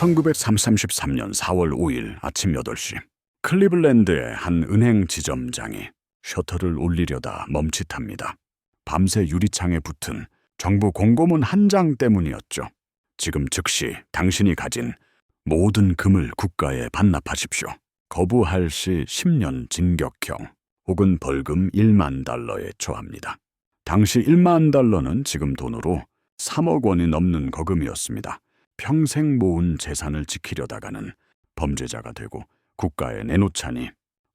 1933년 4월 5일 아침 8시 클리블랜드의 한 은행 지점장이 셔터를 올리려다 멈칫합니다. 밤새 유리창에 붙은 정부 공고문 한 장 때문이었죠. 지금 즉시 당신이 가진 모든 금을 국가에 반납하십시오. 거부할 시 10년 징역형 혹은 벌금 1만 달러에 처합니다. 당시 1만 달러는 지금 돈으로 3억 원이 넘는 거금이었습니다. 평생 모은 재산을 지키려다가는 범죄자가 되고 국가에 내놓자니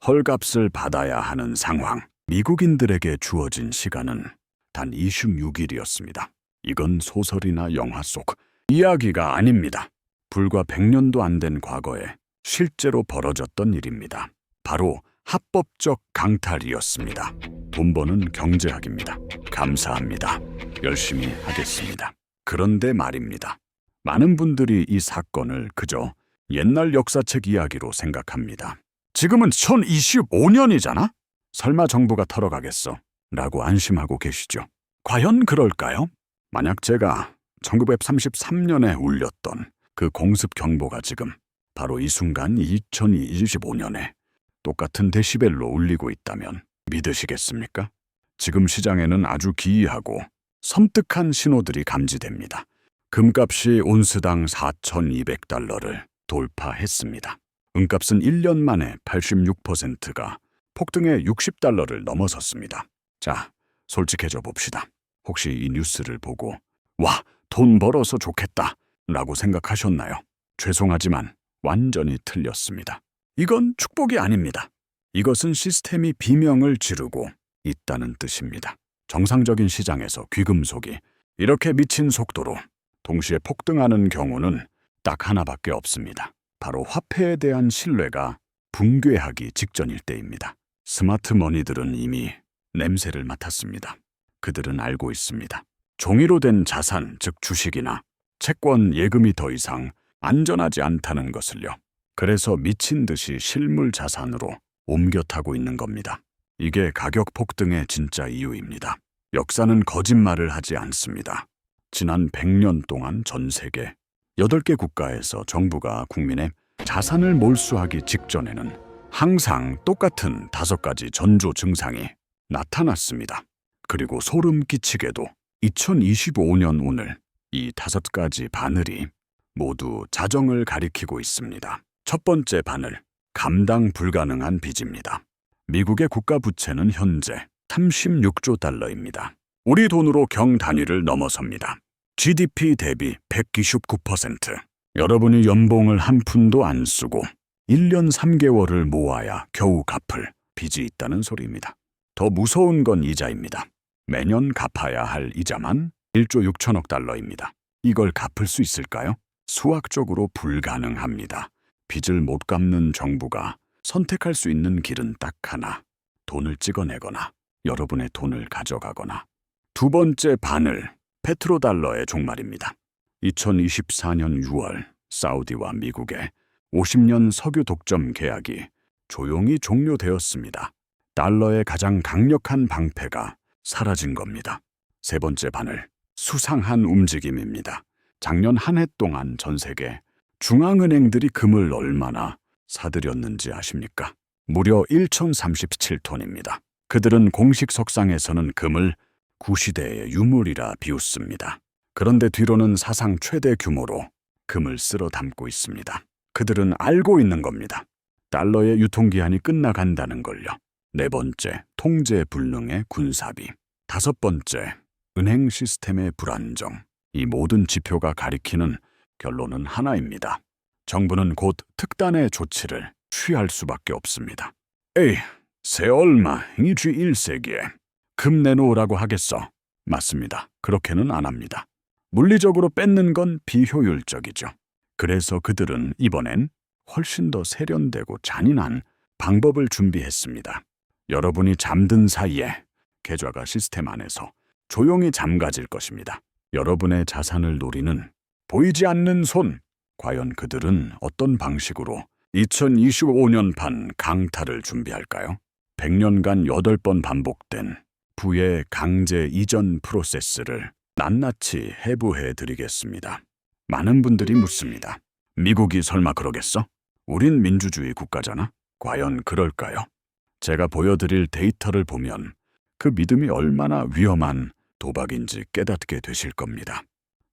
헐값을 받아야 하는 상황. 미국인들에게 주어진 시간은 단 26일이었습니다. 이건 소설이나 영화 속 이야기가 아닙니다. 불과 100년도 안 된 과거에 실제로 벌어졌던 일입니다. 바로 합법적 강탈이었습니다. 돈 버는 경제학입니다. 감사합니다. 열심히 하겠습니다. 그런데 말입니다. 많은 분들이 이 사건을 그저 옛날 역사책 이야기로 생각합니다. 지금은 2025년이잖아? 설마 정부가 털어가겠어? 라고 안심하고 계시죠. 과연 그럴까요? 만약 제가 1933년에 울렸던 그 공습 경보가 지금 바로 이 순간 2025년에 똑같은 데시벨로 울리고 있다면 믿으시겠습니까? 지금 시장에는 아주 기이하고 섬뜩한 신호들이 감지됩니다. 금값이 온스당 4,200달러를 돌파했습니다. 은값은 1년 만에 86%가 폭등해 60달러를 넘어섰습니다. 자, 솔직해져 봅시다. 혹시 이 뉴스를 보고 와, 돈 벌어서 좋겠다 라고 생각하셨나요? 죄송하지만 완전히 틀렸습니다. 이건 축복이 아닙니다. 이것은 시스템이 비명을 지르고 있다는 뜻입니다. 정상적인 시장에서 귀금속이 이렇게 미친 속도로 동시에 폭등하는 경우는 딱 하나밖에 없습니다. 바로 화폐에 대한 신뢰가 붕괴하기 직전일 때입니다. 스마트 머니들은 이미 냄새를 맡았습니다. 그들은 알고 있습니다. 종이로 된 자산, 즉 주식이나 채권, 예금이 더 이상 안전하지 않다는 것을요. 그래서 미친 듯이 실물 자산으로 옮겨 타고 있는 겁니다. 이게 가격 폭등의 진짜 이유입니다. 역사는 거짓말을 하지 않습니다. 지난 100년 동안 전 세계 8개 국가에서 정부가 국민의 자산을 몰수하기 직전에는 항상 똑같은 5가지 전조 증상이 나타났습니다. 그리고 소름 끼치게도 2025년 오늘 이 5가지 바늘이 모두 자정을 가리키고 있습니다. 첫 번째 바늘, 감당 불가능한 빚입니다. 미국의 국가 부채는 현재 36조 달러입니다. 우리 돈으로 경 단위를 넘어섭니다. GDP 대비 129%. 여러분이 연봉을 한 푼도 안 쓰고 1년 3개월을 모아야 겨우 갚을 빚이 있다는 소리입니다. 더 무서운 건 이자입니다. 매년 갚아야 할 이자만 1조 6천억 달러입니다. 이걸 갚을 수 있을까요? 수학적으로 불가능합니다. 빚을 못 갚는 정부가 선택할 수 있는 길은 딱 하나. 돈을 찍어내거나 여러분의 돈을 가져가거나. 두 번째 바늘, 페트로달러의 종말입니다. 2024년 6월 사우디와 미국의 50년 석유 독점 계약이 조용히 종료되었습니다. 달러의 가장 강력한 방패가 사라진 겁니다. 세 번째 바늘, 수상한 움직임입니다. 작년 한 해 동안 전 세계 중앙은행들이 금을 얼마나 사들였는지 아십니까? 무려 1,037톤입니다. 그들은 공식 석상에서는 금을 구시대의 유물이라 비웃습니다. 그런데 뒤로는 사상 최대 규모로 금을 쓸어 담고 있습니다. 그들은 알고 있는 겁니다. 달러의 유통기한이 끝나간다는 걸요. 네 번째, 통제 불능의 군사비. 다섯 번째, 은행 시스템의 불안정. 이 모든 지표가 가리키는 결론은 하나입니다. 정부는 곧 특단의 조치를 취할 수밖에 없습니다. 에이, 새 얼마, 이 G1세기에 금 내놓으라고 하겠어. 맞습니다. 그렇게는 안 합니다. 물리적으로 뺏는 건 비효율적이죠. 그래서 그들은 이번엔 훨씬 더 세련되고 잔인한 방법을 준비했습니다. 여러분이 잠든 사이에 계좌가 시스템 안에서 조용히 잠가질 것입니다. 여러분의 자산을 노리는 보이지 않는 손. 과연 그들은 어떤 방식으로 2025년판 강탈을 준비할까요? 100년간 8번 반복된 부의 강제 이전 프로세스를 낱낱이 해부해 드리겠습니다. 많은 분들이 묻습니다. 미국이 설마 그러겠어? 우린 민주주의 국가잖아. 과연 그럴까요? 제가 보여드릴 데이터를 보면 그 믿음이 얼마나 위험한 도박인지 깨닫게 되실 겁니다.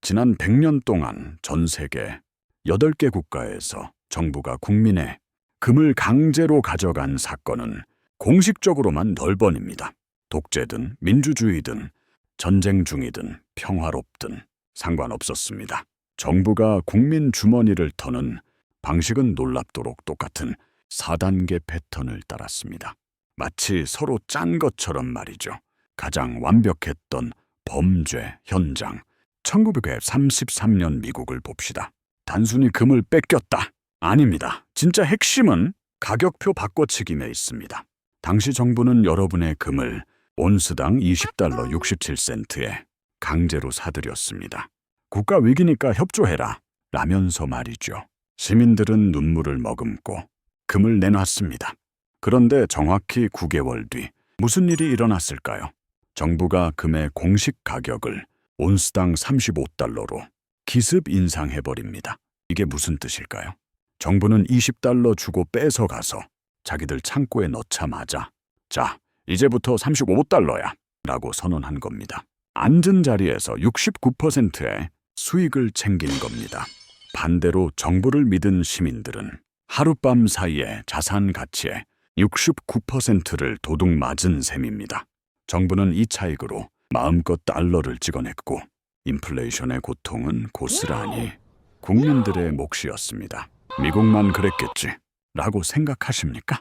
지난 100년 동안 전 세계 8개 국가에서 정부가 국민의 금을 강제로 가져간 사건은 공식적으로만 10번입니다. 독재든 민주주의든 전쟁 중이든 평화롭든 상관없었습니다. 정부가 국민 주머니를 터는 방식은 놀랍도록 똑같은 4단계 패턴을 따랐습니다. 마치 서로 짠 것처럼 말이죠. 가장 완벽했던 범죄 현장, 1933년 미국을 봅시다. 단순히 금을 뺏겼다. 아닙니다. 진짜 핵심은 가격표 바꿔치김에 있습니다. 당시 정부는 여러분의 금을 온스당 20달러 67센트에 강제로 사들였습니다. 국가 위기니까 협조해라 라면서 말이죠. 시민들은 눈물을 머금고 금을 내놨습니다. 그런데 정확히 9개월 뒤 무슨 일이 일어났을까요? 정부가 금의 공식 가격을 온스당 35달러로 기습 인상해버립니다. 이게 무슨 뜻일까요? 정부는 20달러 주고 뺏어가서 자기들 창고에 넣자마자 자, 이제부터 35달러야 라고 선언한 겁니다. 앉은 자리에서 69%의 수익을 챙긴 겁니다. 반대로 정부를 믿은 시민들은 하룻밤 사이에 자산 가치의 69%를 도둑 맞은 셈입니다. 정부는 이 차익으로 마음껏 달러를 찍어냈고 인플레이션의 고통은 고스란히 국민들의 몫이었습니다. 미국만 그랬겠지 라고 생각하십니까?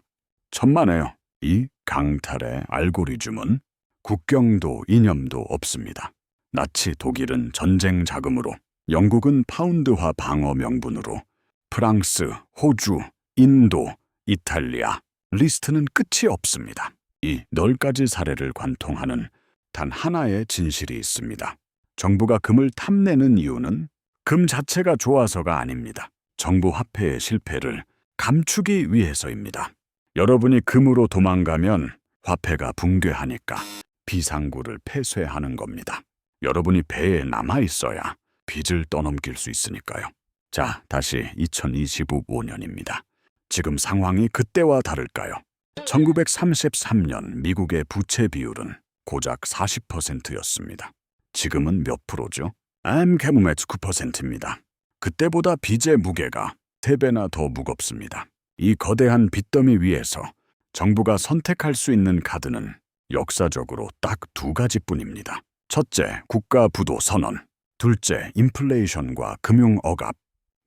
천만에요. 이 강탈의 알고리즘은 국경도 이념도 없습니다. 나치 독일은 전쟁 자금으로, 영국은 파운드화 방어 명분으로, 프랑스, 호주, 인도, 이탈리아, 리스트는 끝이 없습니다. 이 10가지 사례를 관통하는 단 하나의 진실이 있습니다. 정부가 금을 탐내는 이유는 금 자체가 좋아서가 아닙니다. 정부 화폐의 실패를 감추기 위해서입니다. 여러분이 금으로 도망가면 화폐가 붕괴하니까 비상구를 폐쇄하는 겁니다. 여러분이 배에 남아있어야 빚을 떠넘길 수 있으니까요. 자, 다시 2025년입니다. 지금 상황이 그때와 다를까요? 1933년 미국의 부채 비율은 고작 40%였습니다. 지금은 몇 프로죠? 개무met 9%입니다. 그때보다 빚의 무게가 3배나 더 무겁습니다. 이 거대한 빚더미 위에서 정부가 선택할 수 있는 카드는 역사적으로 딱 2가지뿐입니다. 첫째, 국가 부도 선언. 둘째, 인플레이션과 금융 억압.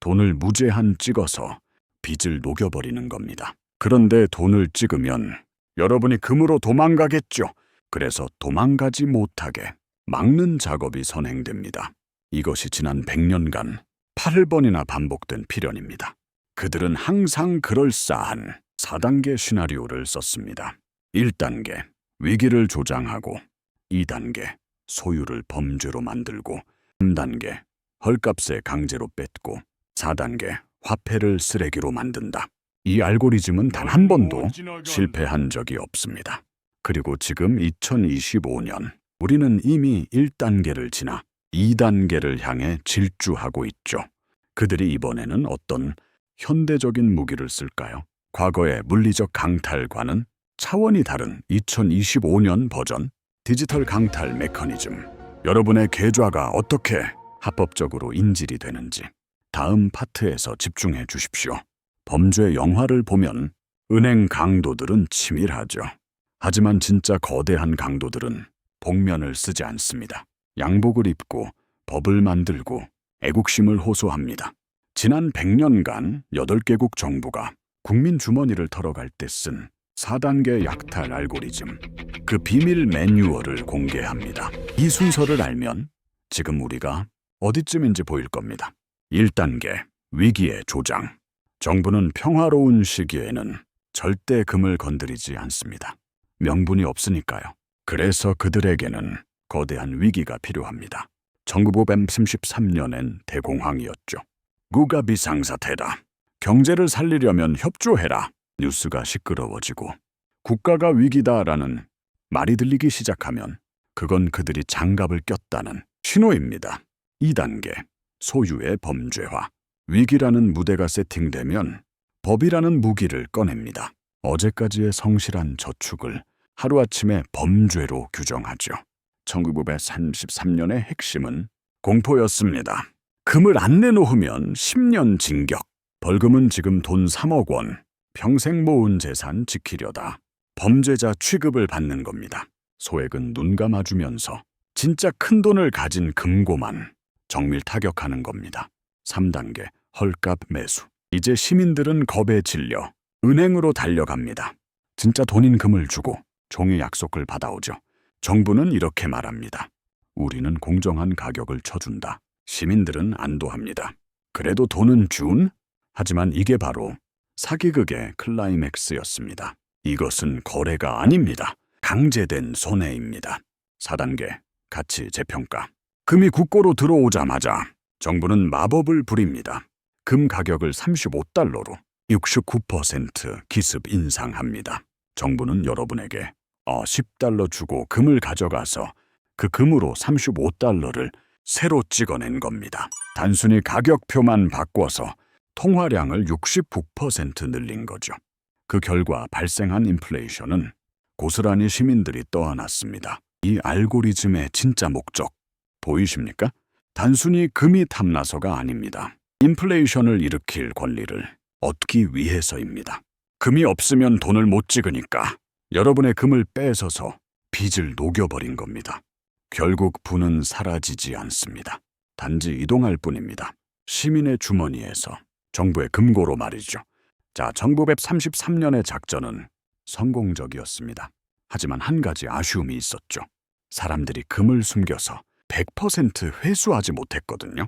돈을 무제한 찍어서 빚을 녹여버리는 겁니다. 그런데 돈을 찍으면 여러분이 금으로 도망가겠죠. 그래서 도망가지 못하게 막는 작업이 선행됩니다. 이것이 지난 100년간 8번이나 반복된 필연입니다. 그들은 항상 그럴싸한 4단계 시나리오를 썼습니다. 1단계, 위기를 조장하고 2단계, 소유를 범죄로 만들고 3단계, 헐값에 강제로 뺏고 4단계, 화폐를 쓰레기로 만든다. 이 알고리즘은 단 한 번도 실패한 적이 없습니다. 그리고 지금 2025년, 우리는 이미 1단계를 지나 2단계를 향해 질주하고 있죠. 그들이 이번에는 어떤 현대적인 무기를 쓸까요? 과거의 물리적 강탈과는 차원이 다른 2025년 버전 디지털 강탈 메커니즘. 여러분의 계좌가 어떻게 합법적으로 인질이 되는지 다음 파트에서 집중해 주십시오. 범죄 영화를 보면 은행 강도들은 치밀하죠. 하지만 진짜 거대한 강도들은 복면을 쓰지 않습니다. 양복을 입고 법을 만들고 애국심을 호소합니다. 지난 100년간 8개국 정부가 국민 주머니를 털어갈 때 쓴 4단계 약탈 알고리즘, 그 비밀 매뉴얼을 공개합니다. 이 순서를 알면 지금 우리가 어디쯤인지 보일 겁니다. 1단계, 위기의 조장. 정부는 평화로운 시기에는 절대 금을 건드리지 않습니다. 명분이 없으니까요. 그래서 그들에게는 거대한 위기가 필요합니다. 1933년엔 대공황이었죠. 국가 비상사태다. 경제를 살리려면 협조해라. 뉴스가 시끄러워지고 국가가 위기다라는 말이 들리기 시작하면 그건 그들이 장갑을 꼈다는 신호입니다. 2단계, 소유의 범죄화. 위기라는 무대가 세팅되면 법이라는 무기를 꺼냅니다. 어제까지의 성실한 저축을 하루아침에 범죄로 규정하죠. 1933년의 핵심은 공포였습니다. 금을 안 내놓으면 10년 징역, 벌금은 지금 돈 3억 원, 평생 모은 재산 지키려다 범죄자 취급을 받는 겁니다. 소액은 눈 감아주면서 진짜 큰 돈을 가진 금고만 정밀 타격하는 겁니다. 3단계 헐값 매수. 이제 시민들은 겁에 질려 은행으로 달려갑니다. 진짜 돈인 금을 주고 종이 약속을 받아오죠. 정부는 이렇게 말합니다. 우리는 공정한 가격을 쳐준다. 시민들은 안도합니다. 그래도 돈은 준? 하지만 이게 바로 사기극의 클라이맥스였습니다. 이것은 거래가 아닙니다. 강제된 손해입니다. 4단계 가치 재평가. 금이 국고로 들어오자마자 정부는 마법을 부립니다. 금 가격을 35달러로 69% 기습 인상합니다. 정부는 여러분에게 10달러 주고 금을 가져가서 그 금으로 35달러를 새로 찍어낸 겁니다. 단순히 가격표만 바꿔서 통화량을 69% 늘린 거죠. 그 결과 발생한 인플레이션은 고스란히 시민들이 떠안았습니다. 이 알고리즘의 진짜 목적 보이십니까? 단순히 금이 탐나서가 아닙니다. 인플레이션을 일으킬 권리를 얻기 위해서입니다. 금이 없으면 돈을 못 찍으니까 여러분의 금을 뺏어서 빚을 녹여버린 겁니다. 결국 부는 사라지지 않습니다. 단지 이동할 뿐입니다. 시민의 주머니에서 정부의 금고로 말이죠. 자, 1933년의 작전은 성공적이었습니다. 하지만 한 가지 아쉬움이 있었죠. 사람들이 금을 숨겨서 100% 회수하지 못했거든요.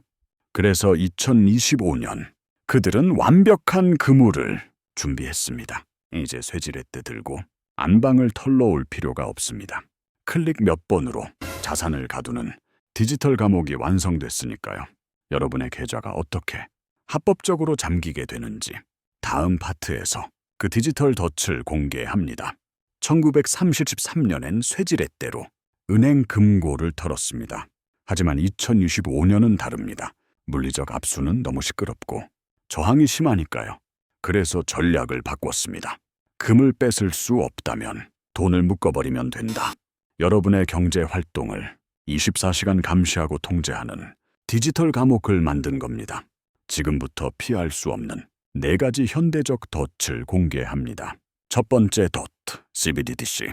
그래서 2025년 그들은 완벽한 그물을 준비했습니다. 이제 쇠지렛대 들고 안방을 털러올 필요가 없습니다. 클릭 몇 번으로 자산을 가두는 디지털 감옥이 완성됐으니까요. 여러분의 계좌가 어떻게 합법적으로 잠기게 되는지 다음 파트에서 그 디지털 덫을 공개합니다. 1933년엔 쇠지렛대로 은행 금고를 털었습니다. 하지만 2025년은 다릅니다. 물리적 압수는 너무 시끄럽고 저항이 심하니까요. 그래서 전략을 바꿨습니다. 금을 뺏을 수 없다면 돈을 묶어버리면 된다. 여러분의 경제 활동을 24시간 감시하고 통제하는 디지털 감옥을 만든 겁니다. 지금부터 피할 수 없는 4가지 현대적 덫을 공개합니다. 첫 번째 덫, CBDC.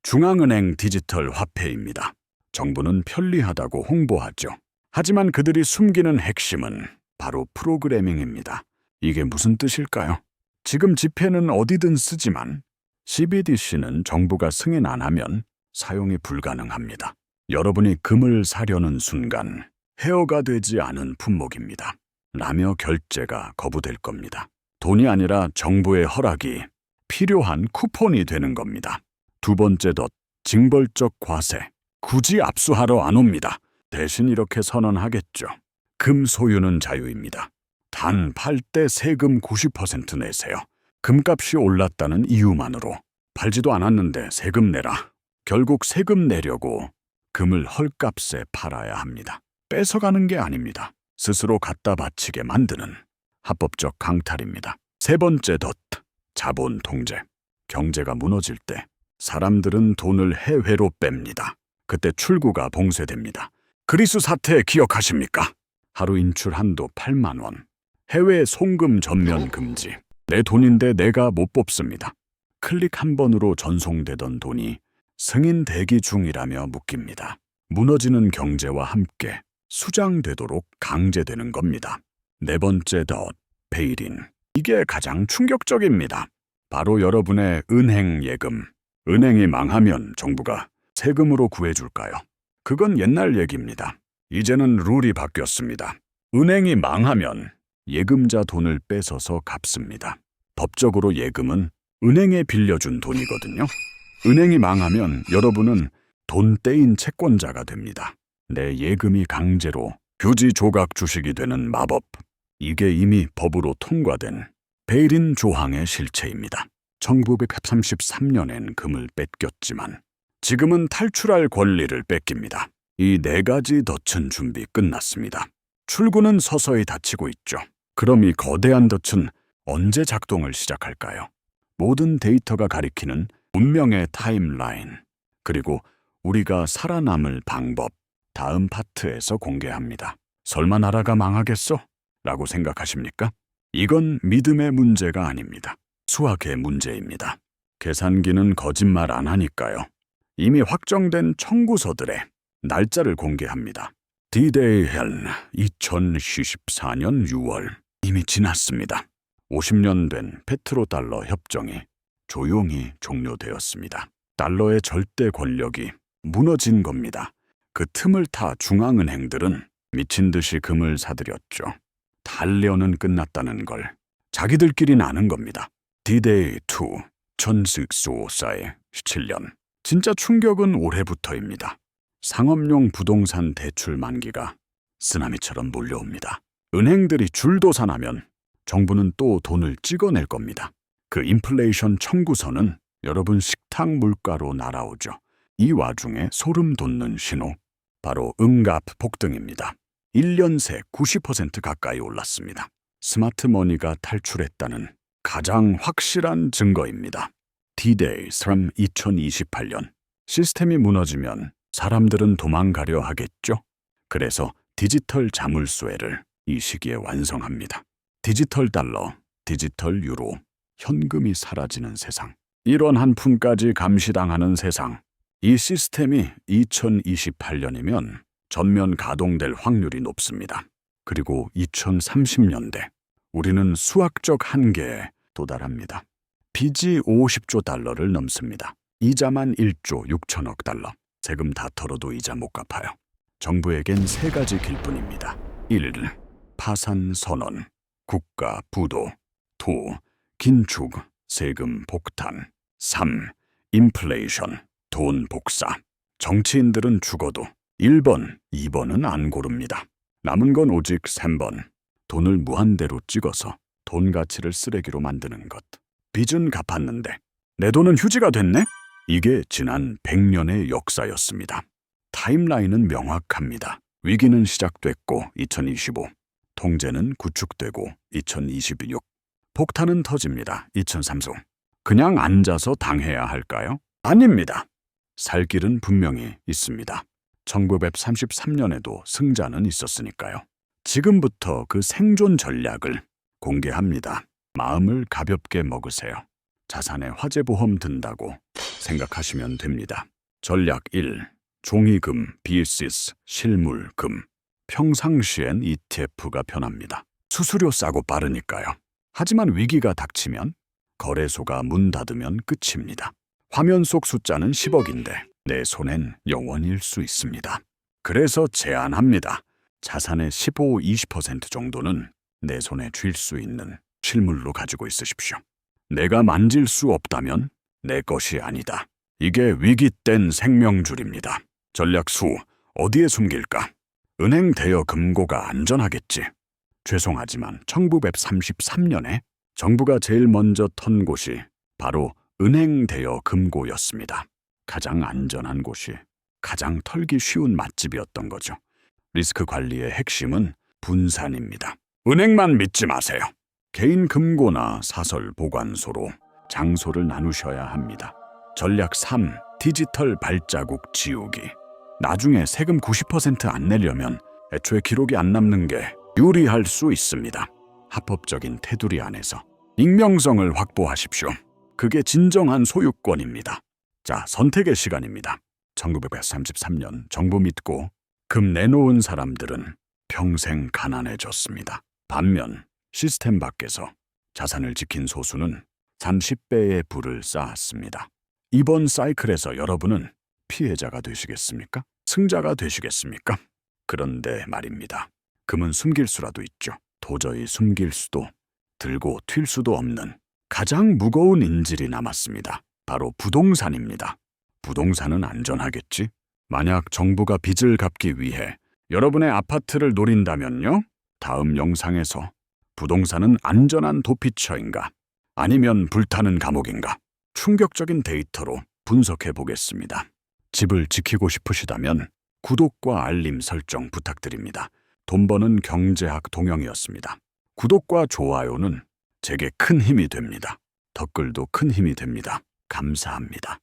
중앙은행 디지털 화폐입니다. 정부는 편리하다고 홍보하죠. 하지만 그들이 숨기는 핵심은 바로 프로그래밍입니다. 이게 무슨 뜻일까요? 지금 지폐는 어디든 쓰지만 CBDC는 정부가 승인 안 하면 사용이 불가능합니다. 여러분이 금을 사려는 순간 헤어가 되지 않은 품목입니다. 라며 결제가 거부될 겁니다. 돈이 아니라 정부의 허락이 필요한 쿠폰이 되는 겁니다. 두 번째 덫, 징벌적 과세. 굳이 압수하러 안 옵니다. 대신 이렇게 선언하겠죠. 금 소유는 자유입니다. 단 팔 때 세금 90% 내세요. 금값이 올랐다는 이유만으로 팔지도 않았는데 세금 내라. 결국 세금 내려고 금을 헐값에 팔아야 합니다. 뺏어가는 게 아닙니다. 스스로 갖다 바치게 만드는 합법적 강탈입니다. 세 번째 덫, 자본 통제. 경제가 무너질 때 사람들은 돈을 해외로 뺍니다. 그때 출구가 봉쇄됩니다. 그리스 사태 기억하십니까? 하루 인출 한도 8만 원. 해외 송금 전면 금지. 내 돈인데 내가 못 뽑습니다. 클릭 한 번으로 전송되던 돈이 승인 대기 중이라며 묶입니다. 무너지는 경제와 함께 수장되도록 강제되는 겁니다. 네 번째 덫, 베일인. 이게 가장 충격적입니다. 바로 여러분의 은행 예금. 은행이 망하면 정부가 세금으로 구해줄까요? 그건 옛날 얘기입니다. 이제는 룰이 바뀌었습니다. 은행이 망하면 예금자 돈을 뺏어서 갚습니다. 법적으로 예금은 은행에 빌려준 돈이거든요. 은행이 망하면 여러분은 돈 떼인 채권자가 됩니다. 내 예금이 강제로 휴지 조각 주식이 되는 마법. 이게 이미 법으로 통과된 베일인 조항의 실체입니다. 1933년엔 금을 뺏겼지만 지금은 탈출할 권리를 뺏깁니다. 이 4가지 덫은 준비 끝났습니다. 출구는 서서히 닫히고 있죠. 그럼 이 거대한 덫은 언제 작동을 시작할까요? 모든 데이터가 가리키는 운명의 타임라인, 그리고 우리가 살아남을 방법, 다음 파트에서 공개합니다. 설마 나라가 망하겠어? 라고 생각하십니까? 이건 믿음의 문제가 아닙니다. 수학의 문제입니다. 계산기는 거짓말 안 하니까요. 이미 확정된 청구서들의 날짜를 공개합니다. D-Day 현 2014년 6월 이미 지났습니다. 50년 된 페트로달러 협정이 조용히 종료되었습니다. 달러의 절대 권력이 무너진 겁니다. 그 틈을 타 중앙은행들은 미친 듯이 금을 사들였죠. 달러는 끝났다는 걸 자기들끼리 아는 겁니다. D-Day 2, 1654의 17년. 진짜 충격은 올해부터입니다. 상업용 부동산 대출 만기가 쓰나미처럼 몰려옵니다. 은행들이 줄도산하면 정부는 또 돈을 찍어낼 겁니다. 그 인플레이션 청구서는 여러분 식탁 물가로 날아오죠. 이 와중에 소름 돋는 신호, 바로 응답 폭등입니다. 1년 새 90% 가까이 올랐습니다. 스마트머니가 탈출했다는 가장 확실한 증거입니다. D-Day 3 2028년. 시스템이 무너지면 사람들은 도망가려 하겠죠. 그래서 디지털 자물쇠를 이 시기에 완성합니다. 디지털 달러, 디지털 유로, 현금이 사라지는 세상. 1원 한 푼까지 감시당하는 세상. 이 시스템이 2028년이면 전면 가동될 확률이 높습니다. 그리고 2030년대 우리는 수학적 한계에 도달합니다. 빚이 50조 달러를 넘습니다. 이자만 1조 6천억 달러. 세금 다 털어도 이자 못 갚아요. 정부에겐 세 가지 길뿐입니다. 1. 파산 선언, 국가 부도. 2. 긴축, 세금 폭탄. 3. 인플레이션, 돈 복사. 정치인들은 죽어도 1번, 2번은 안 고릅니다. 남은 건 오직 3번. 돈을 무한대로 찍어서 돈 가치를 쓰레기로 만드는 것. 빚은 갚았는데 내 돈은 휴지가 됐네? 이게 지난 100년의 역사였습니다. 타임라인은 명확합니다. 위기는 시작됐고 2025, 통제는 구축되고 2026, 폭탄은 터집니다. 2030. 그냥 앉아서 당해야 할까요? 아닙니다. 살 길은 분명히 있습니다. 1933년에도 승자는 있었으니까요. 지금부터 그 생존 전략을 공개합니다. 마음을 가볍게 먹으세요. 자산에 화재보험 든다고 생각하시면 됩니다. 전략 1. 종이금, 비시스, 실물금. 평상시엔 ETF가 편합니다. 수수료 싸고 빠르니까요. 하지만 위기가 닥치면, 거래소가 문 닫으면 끝입니다. 화면 속 숫자는 10억인데 내 손엔 0원일 수 있습니다. 그래서 제안합니다. 자산의 15, 20% 정도는 내 손에 쥘 수 있는 실물로 가지고 있으십시오. 내가 만질 수 없다면 내 것이 아니다. 이게 위기 땐 생명줄입니다. 전략수, 어디에 숨길까? 은행 대여 금고가 안전하겠지. 죄송하지만 1933년에 정부가 제일 먼저 턴 곳이 바로 은행 대여 금고였습니다. 가장 안전한 곳이 가장 털기 쉬운 맛집이었던 거죠. 리스크 관리의 핵심은 분산입니다. 은행만 믿지 마세요. 개인 금고나 사설 보관소로 장소를 나누셔야 합니다. 전략 3. 디지털 발자국 지우기. 나중에 세금 90% 안 내려면 애초에 기록이 안 남는 게 유리할 수 있습니다. 합법적인 테두리 안에서 익명성을 확보하십시오. 그게 진정한 소유권입니다. 자, 선택의 시간입니다. 1933년 정부 믿고 금 내놓은 사람들은 평생 가난해졌습니다. 반면 시스템 밖에서 자산을 지킨 소수는 30배의 부를 쌓았습니다. 이번 사이클에서 여러분은 피해자가 되시겠습니까? 승자가 되시겠습니까? 그런데 말입니다. 금은 숨길 수라도 있죠. 도저히 숨길 수도 들고 튈 수도 없는 가장 무거운 인질이 남았습니다. 바로 부동산입니다. 부동산은 안전하겠지? 만약 정부가 빚을 갚기 위해 여러분의 아파트를 노린다면요? 다음 영상에서 부동산은 안전한 도피처인가? 아니면 불타는 감옥인가? 충격적인 데이터로 분석해 보겠습니다. 집을 지키고 싶으시다면 구독과 알림 설정 부탁드립니다. 돈 버는 경제학 동영이었습니다. 구독과 좋아요는 제게 큰 힘이 됩니다. 댓글도 큰 힘이 됩니다. 감사합니다.